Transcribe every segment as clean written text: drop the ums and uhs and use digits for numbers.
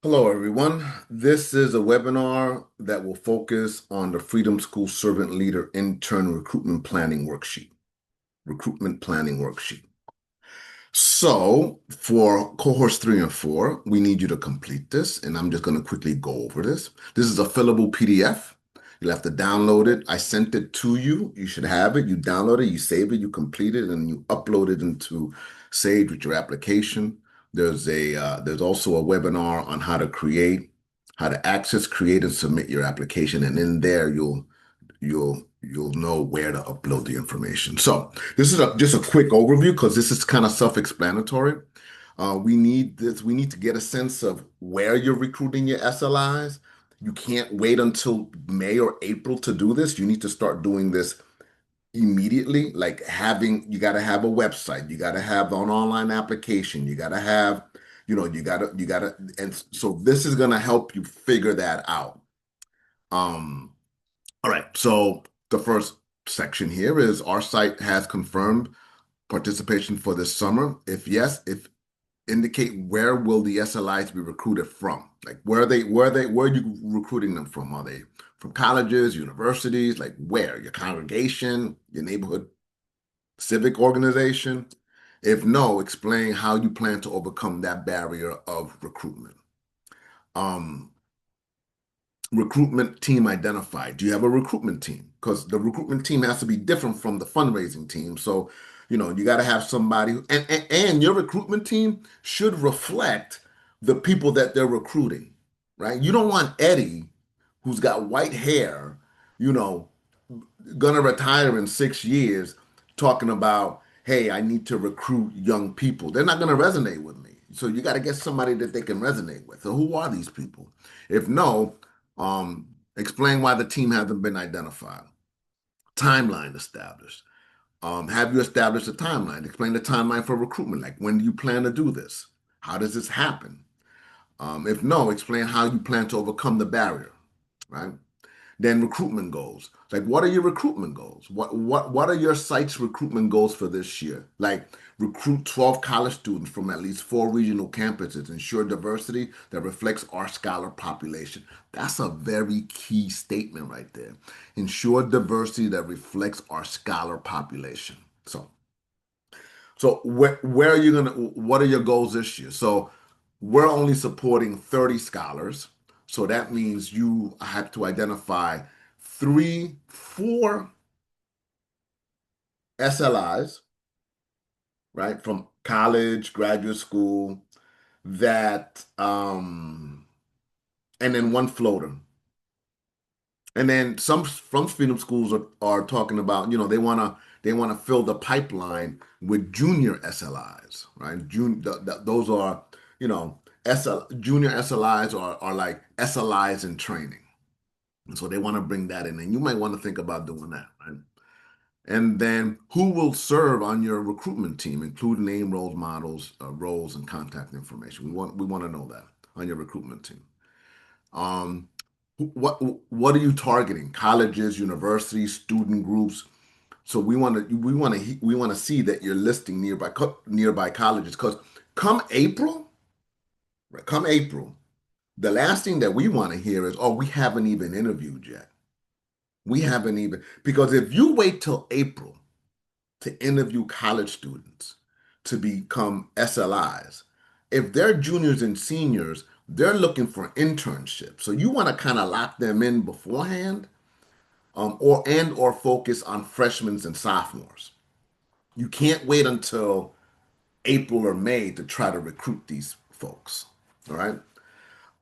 Hello, everyone. This is a webinar that will focus on the Freedom School Servant Leader Intern Recruitment Planning Worksheet. Recruitment Planning Worksheet. So, for cohorts 3 and 4, we need you to complete this, and I'm just going to quickly go over this. This is a fillable PDF. You'll have to download it. I sent it to you. You should have it. You download it, you save it, you complete it, and you upload it into Sage with your application. There's also a webinar on how to access, create, and submit your application, and in there you'll know where to upload the information. So this is just a quick overview because this is kind of self-explanatory. We need this. We need to get a sense of where you're recruiting your SLIs. You can't wait until May or April to do this. You need to start doing this immediately. You got to have a website. You got to have an online application. You got to have, and so this is going to help you figure that out. Um, all right, so the first section here is our site has confirmed participation for this summer. If yes, if indicate where will the SLIs be recruited from? Like where are you recruiting them from? Are they from colleges, universities? Like where? Your congregation, your neighborhood civic organization? If no, explain how you plan to overcome that barrier of recruitment. Um, Recruitment team identified. Do you have a recruitment team? Because the recruitment team has to be different from the fundraising team. So, you got to have somebody and your recruitment team should reflect the people that they're recruiting, right? You don't want Eddie, who's got white hair, you know, gonna retire in 6 years, talking about, hey, I need to recruit young people. They're not gonna resonate with me. So you got to get somebody that they can resonate with. So who are these people? If no, explain why the team hasn't been identified. Timeline established. Have you established a timeline? Explain the timeline for recruitment. Like, when do you plan to do this? How does this happen? If no, explain how you plan to overcome the barrier, right? Then recruitment goals. Like, what are your recruitment goals? What are your site's recruitment goals for this year? Like, recruit 12 college students from at least 4 regional campuses, ensure diversity that reflects our scholar population. That's a very key statement right there. Ensure diversity that reflects our scholar population. So where are you gonna? What are your goals this year? So we're only supporting 30 scholars. So that means you have to identify 4 SLIs, right, from college, graduate school, that and then one floater. And then some from freedom schools are talking about, they wanna fill the pipeline with junior SLIs, right? Those are, junior SLIs are like SLIs in training. And so they want to bring that in. And you might want to think about doing that, right? And then who will serve on your recruitment team, include name, roles, and contact information. We want to know that on your recruitment team. Um, what are you targeting? Colleges, universities, student groups. So we want to see that you're listing nearby colleges, because come April, right, come April, the last thing that we want to hear is, oh, we haven't even interviewed yet. We haven't even, because if you wait till April to interview college students to become SLIs, if they're juniors and seniors, they're looking for internships. So you want to kind of lock them in beforehand, or focus on freshmen and sophomores. You can't wait until April or May to try to recruit these folks. All right.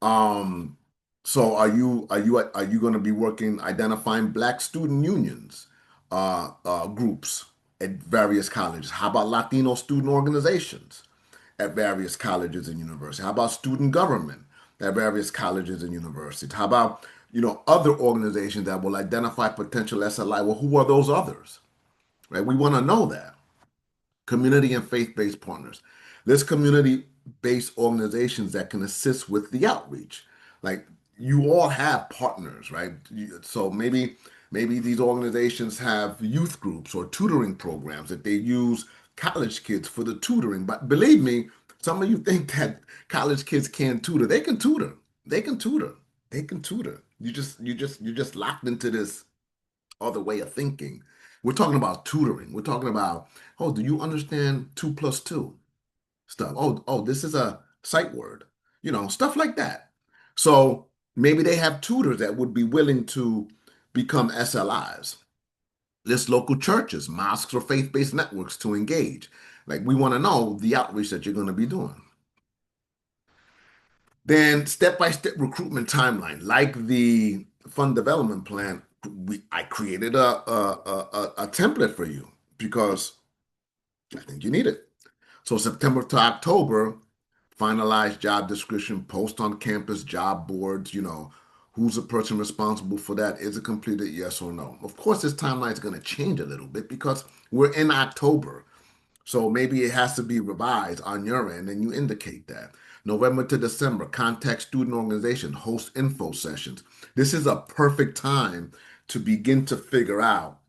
Um, so are you going to be working identifying Black student unions, groups at various colleges? How about Latino student organizations at various colleges and universities? How about student government at various colleges and universities? How about, other organizations that will identify potential SLI? Well, who are those others? Right? We want to know that. Community and faith-based partners. There's community-based organizations that can assist with the outreach. Like, you all have partners, right? So maybe these organizations have youth groups or tutoring programs that they use college kids for the tutoring. But believe me, Some of you think that college kids can't tutor. They can tutor. They can tutor. They can tutor. You're just locked into this other way of thinking. We're talking about tutoring. We're talking about, oh, do you understand 2 plus 2 stuff? Oh, this is a sight word, stuff like that. So maybe they have tutors that would be willing to become SLIs. List local churches, mosques, or faith-based networks to engage. Like we want to know the outreach that you're going to be doing. Then step-by-step recruitment timeline, like the fund development plan. I created a template for you because I think you need it. So September to October, finalize job description, post on campus job boards, who's the person responsible for that? Is it completed? Yes or no? Of course, this timeline is going to change a little bit because we're in October. So maybe it has to be revised on your end, and you indicate that. November to December, contact student organization, host info sessions. This is a perfect time to begin to figure out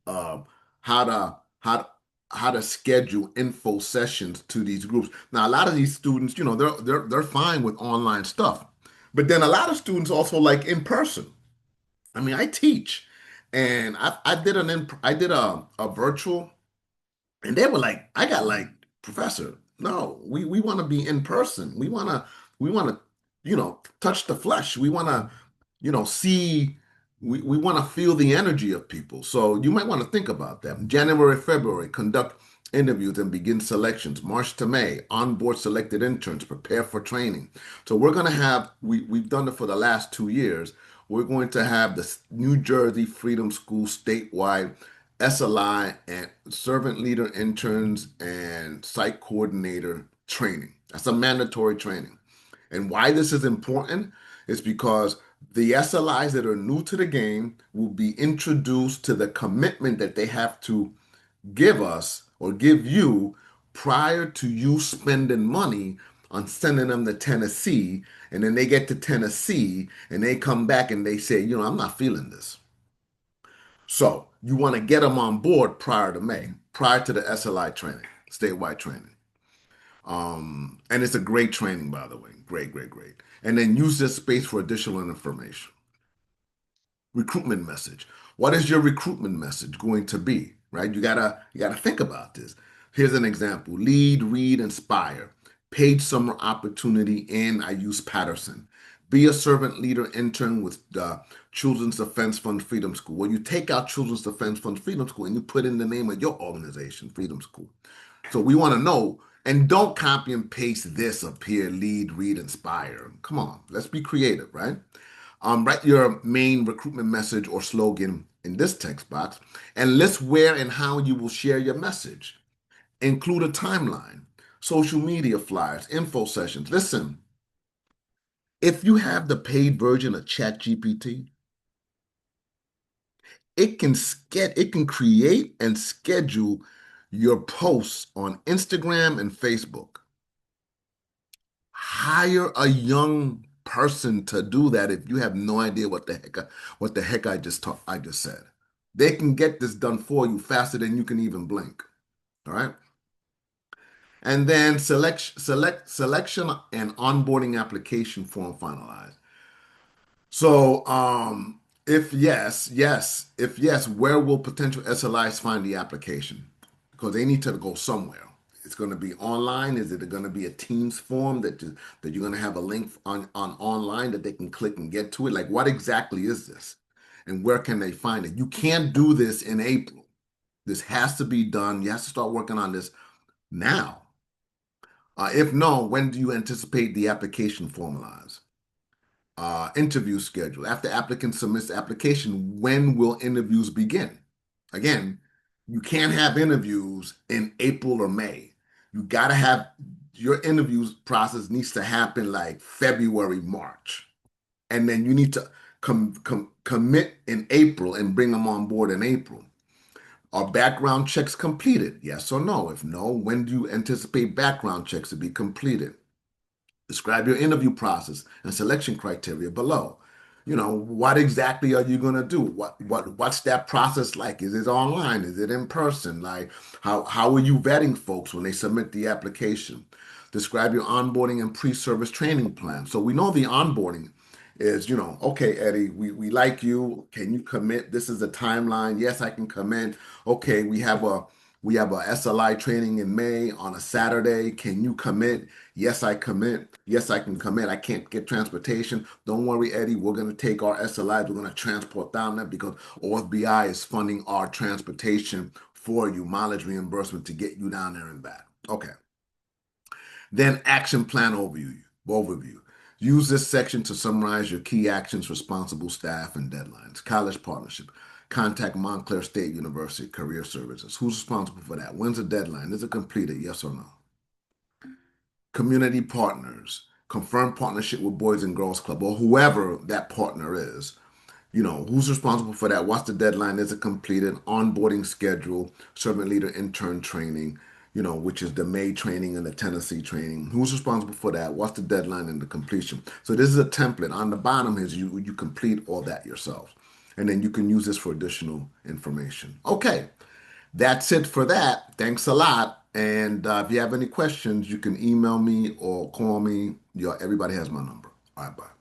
uh, how to how how to schedule info sessions to these groups. Now, a lot of these students, they're fine with online stuff, but then a lot of students also like in person. I mean, I teach, and I did a virtual, and they were like, I got like, Professor, no, we want to be in person. We want to, touch the flesh. We want to, see, we want to feel the energy of people. So you might want to think about that. January, February, conduct interviews and begin selections. March to May, onboard selected interns, prepare for training. So we're going to have, we've done it for the last 2 years. We're going to have the New Jersey Freedom School statewide SLI and servant leader interns and site coordinator training. That's a mandatory training. And why this is important is because the SLIs that are new to the game will be introduced to the commitment that they have to give us or give you prior to you spending money on sending them to Tennessee. And then they get to Tennessee and they come back and they say, I'm not feeling this. So you want to get them on board prior to May, prior to the SLI training, statewide training. And it's a great training, by the way. Great, great, great. And then use this space for additional information. Recruitment message. What is your recruitment message going to be? Right? You gotta think about this. Here's an example. Lead, read, inspire. Paid summer opportunity in, I use Patterson. Be a servant leader intern with the Children's Defense Fund Freedom School. Well, you take out Children's Defense Fund Freedom School and you put in the name of your organization, Freedom School. So we want to know, and don't copy and paste this up here, lead, read, inspire. Come on, let's be creative, right? Write your main recruitment message or slogan in this text box and list where and how you will share your message. Include a timeline, social media flyers, info sessions. Listen, if you have the paid version of ChatGPT, it can create and schedule your posts on Instagram and Facebook. Hire a young person to do that if you have no idea what the heck I just said. They can get this done for you faster than you can even blink. All right. And then selection and onboarding application form finalized. So, if yes, where will potential SLIs find the application? Because they need to go somewhere. It's going to be online. Is it going to be a Teams form that you're going to have a link on online that they can click and get to it? Like, what exactly is this, and where can they find it? You can't do this in April. This has to be done. You have to start working on this now. If no, when do you anticipate the application formalized? Interview schedule. After applicant submits the application, when will interviews begin? Again, you can't have interviews in April or May. You got to have your interviews process needs to happen like February, March. And then you need to commit in April and bring them on board in April. Are background checks completed? Yes or no? If no, when do you anticipate background checks to be completed? Describe your interview process and selection criteria below. What exactly are you going to do? What's that process like? Is it online? Is it in person? Like how are you vetting folks when they submit the application? Describe your onboarding and pre-service training plan. So we know the onboarding is, okay, Eddie, we like you. Can you commit? This is the timeline. Yes, I can commit. Okay, we have a SLI training in May on a Saturday. Can you commit? Yes, I commit. Yes, I can commit. I can't get transportation. Don't worry, Eddie. We're going to take our SLIs. We're going to transport down there because OFBI is funding our transportation for you, mileage reimbursement to get you down there and back. Okay. Then action plan overview. Use this section to summarize your key actions, responsible staff, and deadlines. College partnership. Contact Montclair State University Career Services. Who's responsible for that? When's the deadline? Is it completed? Yes or no? Community partners. Confirm partnership with Boys and Girls Club or whoever that partner is. Who's responsible for that? What's the deadline? Is it completed? Onboarding schedule, servant leader intern training, which is the May training and the Tennessee training. Who's responsible for that? What's the deadline and the completion? So this is a template. On the bottom is you complete all that yourself. And then you can use this for additional information. Okay, that's it for that. Thanks a lot. And if you have any questions, you can email me or call me. Everybody has my number. All right, bye.